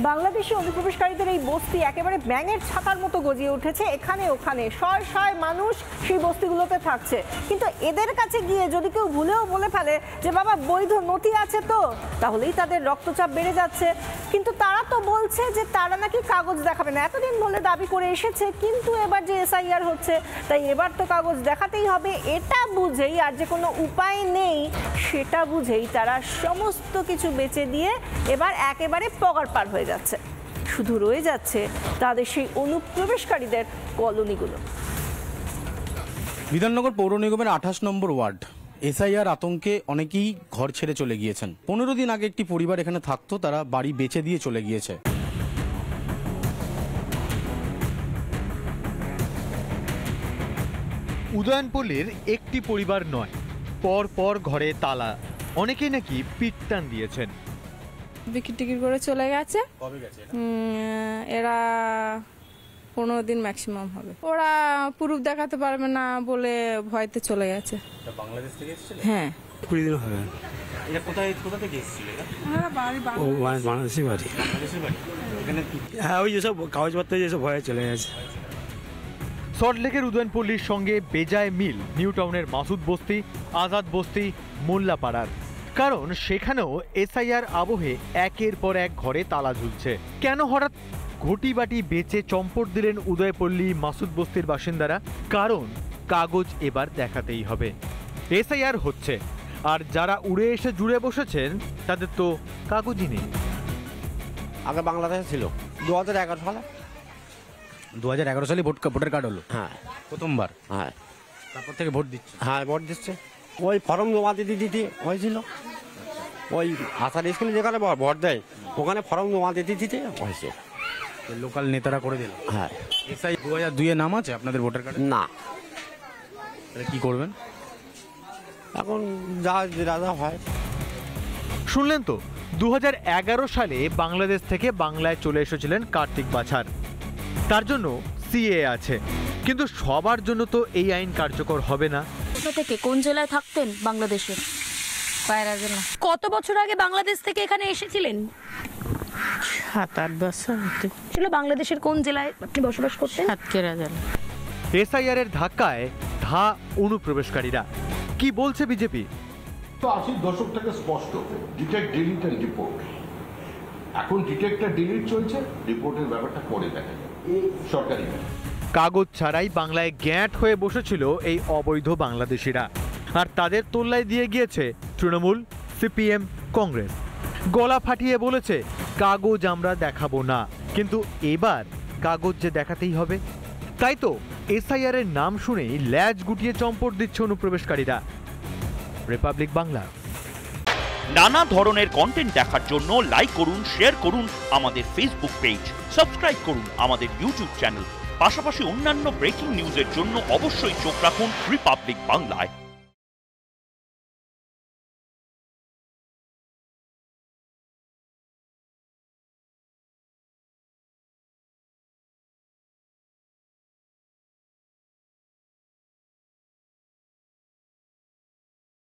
বাংলাদেশি অনুপ্রবেশকারীদের এই বস্তি একেবারে ব্যাঙের ছাতার মতো গজিয়ে উঠেছে। এখানে ওখানে শয় শয় মানুষ সেই বস্তিগুলোতে থাকছে, কিন্তু এদের কাছে গিয়ে যদি কেউ ভুলেও বলে ফেলে যে বাবা বৈধ নথি আছে তো, তাহলেই তাদের রক্তচাপ বেড়ে যাচ্ছে। কিন্তু তারা তো বলছে যে তারা নাকি কাগজ দেখাবে না, এতদিন বলে দাবি করে এসেছে, কিন্তু এবার যে এসআইআর হচ্ছে তাই এবার তো কাগজ দেখাতেই হবে। এটা বুঝেই, আর যে কোনো উপায় নেই সেটা বুঝেই তারা সমস্ত কিছু বেচে দিয়ে এবার একেবারে পগার পার হয়ে যাচ্ছে। শুধু রয়ে যাচ্ছে তাদের সেই অনুপ্রবেশকারীদের কলোনিগুলো। বিধাননগর পৌর নিগমের 28 নম্বর ওয়ার্ড, এসআইআর আতঙ্কে অনেকেই ঘর ছেড়ে চলে গিয়েছেন। 15 দিন আগে একটি পরিবার এখানে থাকতো, তারা বাড়ি বেচে দিয়ে চলে গিয়েছে। উদয়নপল্লীর একটি পরিবার নয়, পর পর ঘরে তালা, অনেকেই নাকি পিটটান দিয়েছেন। বিক্রি টিকিট করে চলে গেছে। কবে গেছে এরা 15 দিন ম্যাক্সিমাম হবে। ওরা প্রুফ দেখাতে পারবে না বলে ভয়তে চলে গেছে। বাংলাদেশ থেকে এসেছিল? হ্যাঁ, 20 দিন হবে। এটা কোথা থেকে এসেছিল? ও বাংলাদেশি বাড়ি। বাংলাদেশের বাড়ি? এখানে হ্যাঁ, ওই যেসব কাগজপত্র যেসব ভয়ে চলে গেছে। সল্টলেকের উদয়নপল্লীর সঙ্গে বেজায় মিল নিউ টাউনের মাসুদ বস্তি, আজাদ বস্তি, মোল্লাপাড়ার। কারণ সেখানেও এসআইআর আবহে একের পর এক ঘরে তালা ঝুলছে। কেন হঠাৎ ঘটি বাটি বেচে চম্পট দিলেন উদয়পল্লী মাসুদ বস্তির বাসিন্দারা? কারণ কাগজ এবার দেখাতেই হবে। এসআইআর হচ্ছে, আর যারা উড়ে এসে জুড়ে বসেছেন তাদের তো কাগজই নেই। আগে বাংলাদেশে ছিল 2011 সালে। 2011 সালে ভোটার কার্ড হলো? হ্যাঁ, প্রথমবার। হ্যাঁ, তারপর থেকে ভোট দিচ্ছে? হ্যাঁ, ভোট দিচ্ছে। ওই ফর্ম জমা দিতে হয়েছিল, ওই আসার স্কুলে যেখানে ভোট দেয় ওখানে ফর্ম জমা দিতে হয়েছে। লোকাল নেতারা করে দিল? হ্যাঁ। এসআই 2002 নাম আছে আপনাদের ভোটার কার্ডে? না। কি করবেন এখন? যা রাজা হয়। শুনলেন তো, 2011 সালে বাংলাদেশ থেকে বাংলায় চলে এসেছিলেন কার্তিক বাছার। তার জন্য সিএ আছে, কিন্তু সবার জন্য তো এই আইন কার্যকর হবে না। কোথা থেকে, কোন জেলায় থাকতেন বাংলাদেশে? পায়রা জেলা। কত বছর আগে বাংলাদেশ থেকে এখানে এসেছিলেন? 7-8 বছর ছিল। বাংলাদেশের কোন জেলায় আপনি বসবাস করতেন? সাতক্ষীরা জেলা। এসআইআর এর ধাক্কায় ধা অনুপ্রবেশকারীরা। কি বলছে বিজেপি? তো 80 দশক থেকে স্পষ্ট, ডিটেক্ট, ডিলিট এন্ড রিপোর্ট। এখন ডিটেক্ট আর ডিলিট চলছে, রিপোর্টের ব্যাপারটা পরে দেখা যায় সরকারি। কাগজ ছাড়াই বাংলায় গ্যাঁট হয়ে বসেছিল এই অবৈধ বাংলাদেশিরা, আর তাদের তোল্লায় দিয়ে গিয়েছে তৃণমূল, সিপিএম, কংগ্রেস। গলা ফাটিয়ে বলেছে কাগজ আমরা দেখাবো না, কিন্তু এবার কাগজ যে দেখাতেই হবে। তাই তো এসআইআর এর নাম শুনেই ল্যাজ গুটিয়ে চম্পট দিচ্ছে অনুপ্রবেশকারীরা। রিপাবলিক বাংলা। নানা ধরনের কন্টেন্ট দেখার জন্য লাইক করুন, শেয়ার করুন আমাদের ফেসবুক পেজ, সাবস্ক্রাইব করুন আমাদের ইউটিউব চ্যানেল। পাশাপাশি অন্যান্য ব্রেকিং নিউজের জন্য অবশ্যই চোখ রাখুন রিপাবলিক বাংলায়।